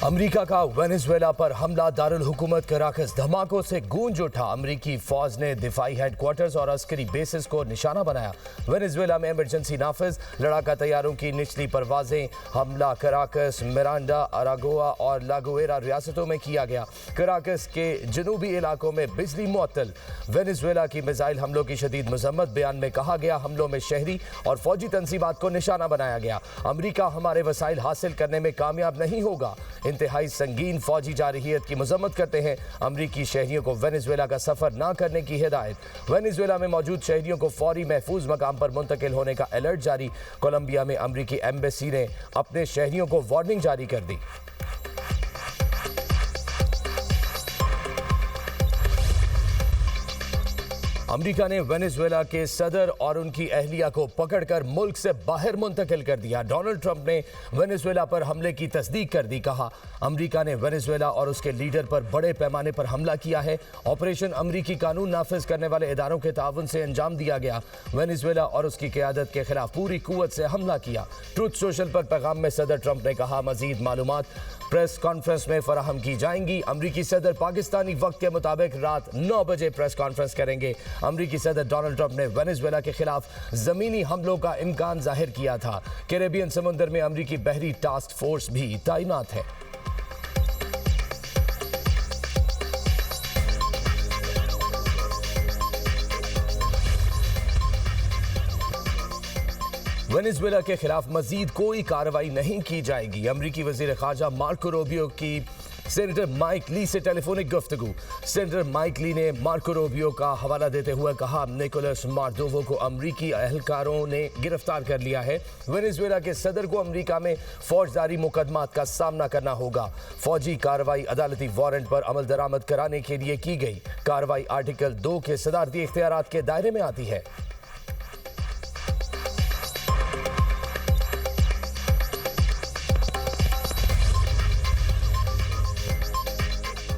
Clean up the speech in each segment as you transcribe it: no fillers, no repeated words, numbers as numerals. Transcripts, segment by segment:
America का Venezuela पर हमला, दारुल हुकूमत कराकस धमाकों से गूंज उठा। अमेरिकी फौज ने दिफाई हेडक्वार्टर्स और अस्करी बेसिस को निशाना बनाया। वेनेजुएला में इमरजेंसी नाफिज, लड़ाका तैयारों की निचली परवाजें। हमला कराकस, मिरांडा, अरागोआ और लागुएरा रियासतों में किया गया। कराकस के जनूबी इलाकों में बिजली मुअत्तल। वेनेजुएला की मिसाइल हमलों की शदीद मजम्मत। बयान में कहा गया, हमलों में शहरी और फौजी तंजीबात को निशाना बनाया गया। अमेरिका हमारे वसाइल हासिल करने में कामयाब नहीं होगा। इंतहाई संगीन फौजी जारहियत की मजम्मत करते हैं। अमरीकी शहरियों को वेनेजुएला का सफर न करने की हिदायत। वेनेजुएला में मौजूद शहरियों को फौरी महफूज मकाम पर मुंतकिल होने का अलर्ट जारी। कोलंबिया में अमरीकी एम्बेसी ने अपने शहरियों को वार्निंग जारी कर दी। अमेरिका ने वेनेजुएला के सदर और उनकी अहलिया को पकड़कर मुल्क से बाहर मुंतकिल कर दिया। डोनाल्ड ट्रंप ने वेनेजुएला पर हमले की तस्दीक कर दी। कहा, अमेरिका ने वेनेजुएला और उसके लीडर पर बड़े पैमाने पर हमला किया है। ऑपरेशन अमेरिकी कानून नाफिज करने वाले इदारों के ताउन से अंजाम दिया गया। वेनेजुएला और उसकी क़यादत के खिलाफ पूरी कुव्वत से हमला किया। ट्रुथ सोशल पर पैगाम में सदर ट्रंप ने कहा, मजीद मालूमात प्रेस कॉन्फ्रेंस में फराहम की जाएंगी। अमरीकी सदर पाकिस्तानी वक्त के मुताबिक रात 9 बजे प्रेस कॉन्फ्रेंस करेंगे। अमरीकी सदर डोनाल्ड ट्रंप ने वेनेजुएला के खिलाफ जमीनी हमलों का इम्कान जाहिर किया था। कैरेबियन समुंदर में अमरीकी बहरी टास्क फोर्स भी तैनात है। वेनेजुएला के खिलाफ मजीद कोई कार्रवाई नहीं की जाएगी। अमरीकी वजीर खारजा मार्को रूबियो की सेनेटर माइक ली से टेलीफोनिक गुफ्तगू। सेनेटर माइक ली ने मार्को रूबियो का हवाला देते हुए कहा, निकोलस मार्डोवो को अमरीकी एहलकारों ने गिरफ्तार कर लिया है। वेनेजुएला के सदर को अमरीका में फौजदारी मुकदमात का सामना करना होगा। फौजी कार्रवाई अदालती वारंट पर अमल दरामद कराने के लिए की गई। कार्रवाई आर्टिकल 2 के सदारती इख्तियारात के दायरे में आती है।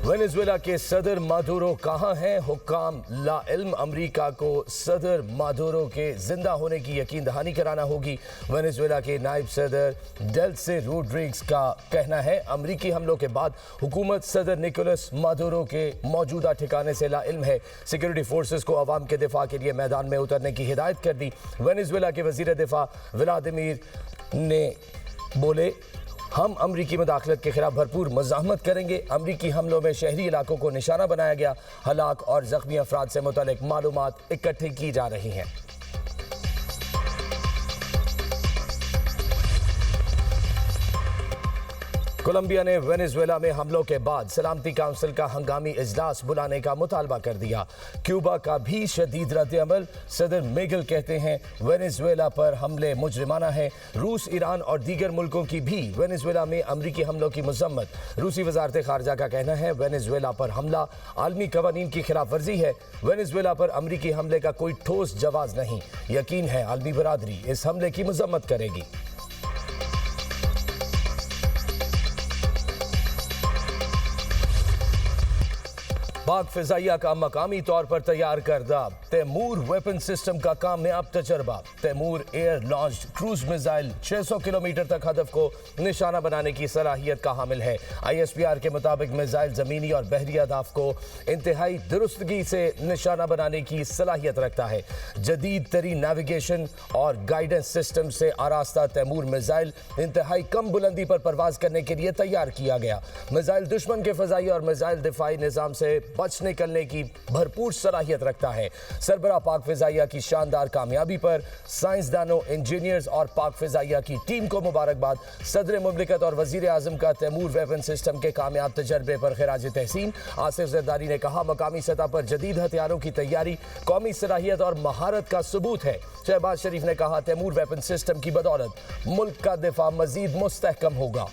वेनेजुएला के सदर मादुरो कहां हैं? हुक्काम ला इल्म। अमरीका को सदर मादुरो के जिंदा होने की यकीन दहानी कराना होगी। वेनेजुएला के नायब सदर डेल्सी रोड्रिग्स का कहना है, अमरीकी हमलों के बाद हुकूमत सदर निकोलस मादुरो के मौजूदा ठिकाने से ला इल्म है। सिक्योरिटी फोर्सेस को अवाम के दिफा के लिए मैदान में उतरने की हिदायत कर दी। वेनेजुएला के वजीर दिफा व्लादिमीर ने बोले, हम अमरीकी मुदाखलत के खिलाफ भरपूर मज़ाहमत करेंगे। अमरीकी हमलों में शहरी इलाकों को निशाना बनाया गया। हलाक और जख्मी अफराद से मुतालिक मालूमात इकट्ठी की जा रही हैं। कोलंबिया ने वेनेजुएला में हमलों के बाद सलामती काउंसिल का हंगामी इजलास बुलाने का मुतालबा कर दिया। क्यूबा का भी शदीद रद्द-ए-अमल। सदर मिगेल कहते हैं, वेनेजुएला पर हमले मुजरिमाना है। रूस, ईरान और दीगर मुल्कों की भी वेनेजुएला में अमरीकी हमलों की मजम्मत। रूसी वजारत खारजा का कहना है, वेनेजुएला पर हमला आलमी कवानीन की खिलाफ वर्जी है। वेनेजुएला पर अमरीकी हमले का कोई ठोस जवाब नहीं। यकीन है आलमी बरादरी इस हमले की मजम्मत करेगी। पाक फिजाइया का मकामी तौर पर तैयार करदा तैमूर वेपन सिस्टम का कामयाब तजर्बा। Taimur air launched cruise missile 600 kilometre तक हदफ को निशाना बनाने की सलाहियत का हामिल है। ISPR के मुताबिक मिसाइल जमीनी और बहरी अहदाफ को इंतहाई दुरुस्तगी से निशाना बनाने की सलाहियत रखता है। जदीद तरीन नेविगेशन और गाइडेंस सिस्टम से आरास्ता तैमूर मिसाइल इंतहाई कम बुलंदी पर परवाज करने के लिए तैयार किया गया। मिसाइल दुश्मन के फजाई और मिसाइल दिफाई निज़ाम से बच निकलने की भरपूर सलाहियत रखता है। सरबराह पाक फिजाइया की शानदार कामयाबी पर साइंसदानों, इंजीनियर्स और पाक फिजाइया की टीम को मुबारकबाद। सदर मुमलिकत और वजीर आजम का तैमूर वेपन सिस्टम के कामयाब तजर्बे पर खिराज तहसीन। आसिफ जरदारी ने कहा, मकामी सतह पर जदीद हथियारों की तैयारी कौमी सलाहियत और महारत का सबूत है। शहबाज शरीफ ने कहा, तैमूर वेपन सिस्टम की बदौलत मुल्क का दिफा मजीद मुस्तहकम होगा।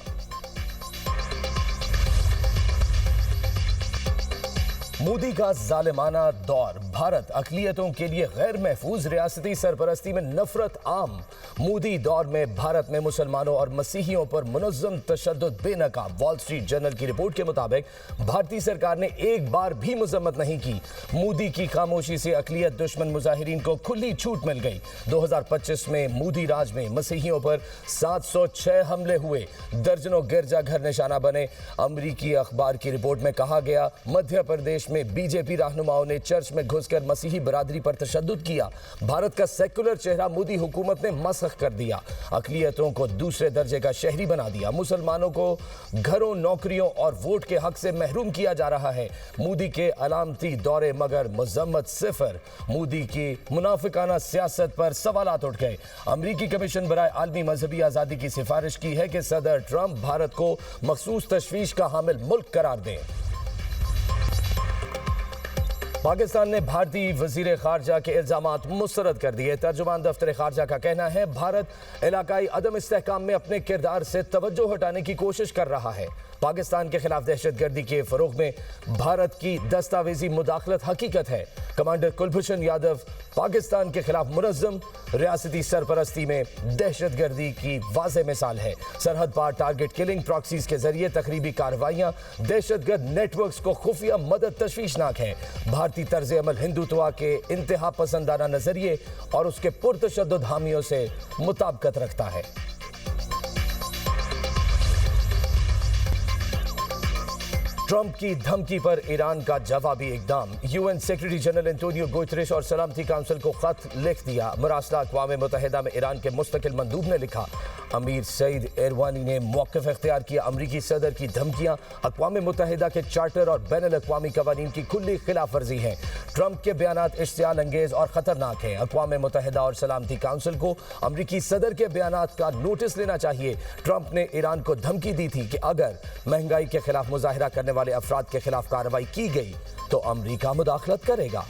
मोदी का जालिमाना दौर भारत अक़लियतों के लिए गैर महफूज रियासती सरपरस्ती में नफरत आम। मोदी दौर में भारत में मुसलमानों और मसीहियों पर मुनज़्ज़म तशद्दुद बेनकाब। वॉल स्ट्रीट जर्नल की रिपोर्ट के मुताबिक भारतीय सरकार ने एक बार भी मजम्मत नहीं की। मोदी की खामोशी से अक़लियत दुश्मन मुजाहिरीन को खुली छूट मिल गई। 2025 में मोदी राज में मसीहियों पर 706 हमले हुए, दर्जनों गिरजाघर निशाना बने। अमरीकी अखबार की रिपोर्ट में कहा गया, मध्य प्रदेश में बीजेपी रहनुमाओं ने चर्च में घुसकर मसीही बरादरी पर तशद्दुद किया। भारत का सेकुलर चेहरा मोदी हुकूमत ने मसख कर दिया। अक़लियतों को दूसरे दर्जे का शहरी बना दिया। मुसलमानों को घरों, नौकरियों और वोट के हक से महरूम किया जा रहा है। मोदी के अलामती दौरे मगर मजम्मत सिफर। मोदी की मुनाफिकाना सियासत पर सवालात उठ गए। अमरीकी कमीशन बराए आलमी मजहबी आज़ादी की सिफारिश की है कि सदर ट्रंप भारत को मखसूस तशवीश का हामिल मुल्क करार दें। पाकिस्तान ने भारतीय वजीर खारजा के इल्जामात मुस्तरद कर दिए। तर्जुमान दफ्तर खारजा का कहना है, भारत इलाकाई अदम इस्तेहकाम में अपने किरदार से तवज्जो हटाने की कोशिश कर रहा है। पाकिस्तान के खिलाफ दहशतगर्दी के फरोग में भारत की दस्तावेजी मुदाखलत हकीकत है। कमांडर कुलभूषण यादव पाकिस्तान के खिलाफ मुनज़्ज़म रियासती सरपरस्ती में दहशतगर्दी की वाज़ेह मिसाल है। सरहद पार टारगेट किलिंग, प्रॉक्सीज के जरिए तकरीबी कार्रवाइयां, दहशतगर्द नेटवर्क्स को खुफिया मदद तशवीशनाक है। भारतीय तर्ज अमल हिंदुत्व के इंतहा पसंदाना नजरिए और उसके पुरतशद्दुद हामियों से मुताबिकत रखता है। ट्रंप की धमकी पर ईरान का जवाबी इकदाम। UN secretary general Antonio Guterres और सलामती काउंसिल को खत लिख दिया। मरासला अक़वाम मुत्तहिदा में ईरान के मुस्तकिल मंदूब ने लिखा, अमीर सईद एरवानी ने मौक़िफ़ इख्तियार किया। अमरीकी सदर की धमकियां अक़वाम मुत्तहिदा के चार्टर और बैनुल अक़वामी क़वानीन की खुली खिलाफ वर्जी हैं। ट्रंप के बयानात इश्तियाल अंगेज़ और ख़तरनाक हैं। अक़वाम मुत्तहिदा और सलामती काउंसिल को अमरीकी सदर के बयानात का नोटिस लेना चाहिए। ट्रंप ने ईरान को धमकी दी थी कि अगर महंगाई के खिलाफ मुजाहिरा करने वाले अफराद के खिलाफ कार्रवाई की गई तो अमरीका मुदाखलत करेगा।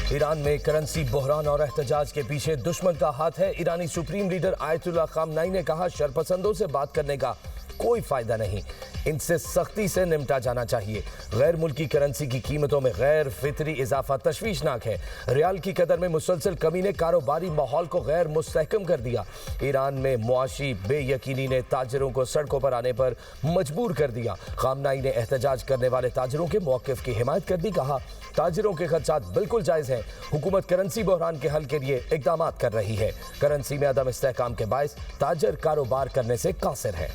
ईरान में करेंसी बहरान और एहतजाज के पीछे दुश्मन का हाथ है। ईरानी सुप्रीम लीडर आयतुल्लाह खामनाई ने कहा, शरपसंदों से बात करने का कोई फायदा नहीं, इनसे सख्ती से निपटा जाना चाहिए। गैर मुल्की करेंसी की कीमतों में गैर फितरी इजाफा तशवीशनाक है। रियाल की कदर में मुसलसल कमी ने कारोबारी माहौल को गैर मुस्तहकम कर दिया। ईरान में मुआशी बेयकीनी ने ताजरों को सड़कों पर आने पर मजबूर कर दिया। खामनाई ने एहतजाज करने वाले ताजरों के मौक़िफ़ की हिमायत कर दी। कहा, ताजरों के खदशात बिल्कुल जायज़ हैं। हुकूमत करेंसी बहरान के हल के लिए इक़दाम कर रही है। करेंसी में अदम इस्तेहकाम के बायस ताजर कारोबार करने से कासिर है।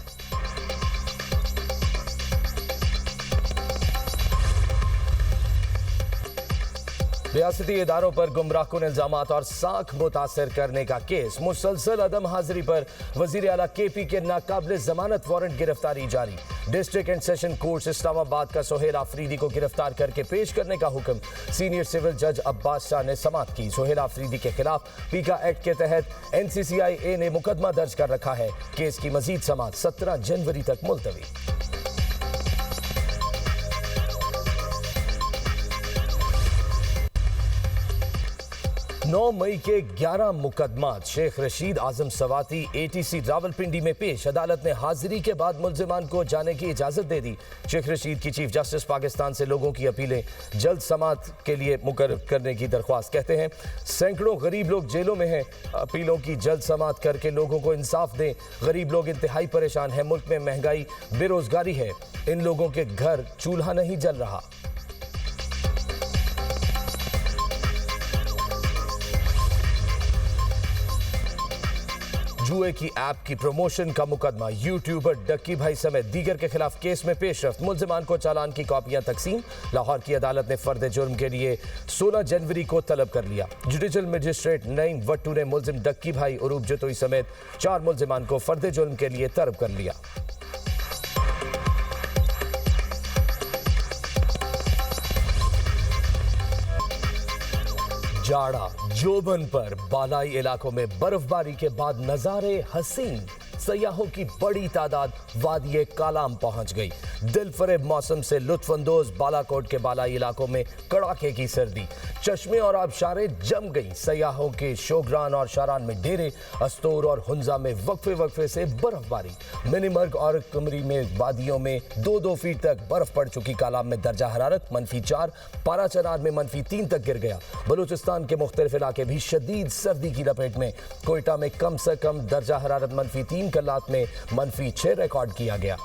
रियासती इदारों पर गुमराहकुन इल्जामात और साख मुतासर करने का केस। मुसलसल अदम हाजिरी पर वजीर आला KP के नाकाबिल जमानत वारंट गिरफ्तारी जारी। District and session court Islamabad का सोहेल आफरीदी को गिरफ्तार करके पेश करने का हुक्म सीनियर सिविल जज अब्बास शाह ने समाअत की। सोहेल आफरीदी के खिलाफ पीका एक्ट के तहत NCCIA ने मुकदमा दर्ज कर रखा है। केस की मजीद समाअत 17 जनवरी तक मुलतवी। 9 मई के 11 मुकदमात शेख रशीद आजम सवाती ATC रावलपिंडी में पेश। अदालत ने हाजिरी के बाद मुल्जिमान को जाने की इजाजत दे दी। शेख रशीद की चीफ जस्टिस पाकिस्तान से लोगों की अपीलें जल्द समाअत के लिए मुकर्रर करने की दरख्वास्त। कहते हैं, सैकड़ों गरीब लोग जेलों में हैं, अपीलों की जल्द समाअत करके लोगों को इंसाफ दें। गरीब लोग इंतहाई परेशान हैं। मुल्क में महंगाई, बेरोजगारी है, इन लोगों के घर चूल्हा नहीं जल रहा। जुए की ऐप की प्रमोशन का मुकदमा। यूट्यूबर डक्की भाई समेत दीगर के खिलाफ केस में पेशरफ्त। मुल्जिमान को चालान की कॉपियां तकसीम। लाहौर की अदालत ने फर्द जुर्म के लिए 16 जनवरी को तलब कर लिया। जुडिशल मजिस्ट्रेट नईम वट्टू ने मुल्जिम डक्की भाई उरूब जतोई समेत 4 मुल्जिमान को फर्द जुर्म के लिए तलब कर लिया। जाड़ा, जोबन पर बालाई इलाकों में बर्फबारी के बाद नजारे हसीन। सयाहों की बड़ी तादाद वादी कालाम पहुंच गई। दिलफरेब मौसम से लुत्फानंदोज बालाकोट के बालाई इलाकों में कड़ाके की सर्दी, चश्मे और आबशारें जम गई। सयाहों के शोगरान और शारान में डेरे, अस्तोर और हुंजा में वक्फे से बर्फबारी। मिनीमर्ग और कुमरी में वादियों में 2-2 फीट तक बर्फ पड़ चुकी। कालाम में दर्जा हरारत -4, पाराचनार में -3 तक गिर गया। बलूचिस्तान के मुख्तलिफ इलाके भी शदीद सर्दी की लपेट में। कोयटा में कम से कम दर्जा हरारत -3, कल्लात में -6 रिकॉर्ड किया गया।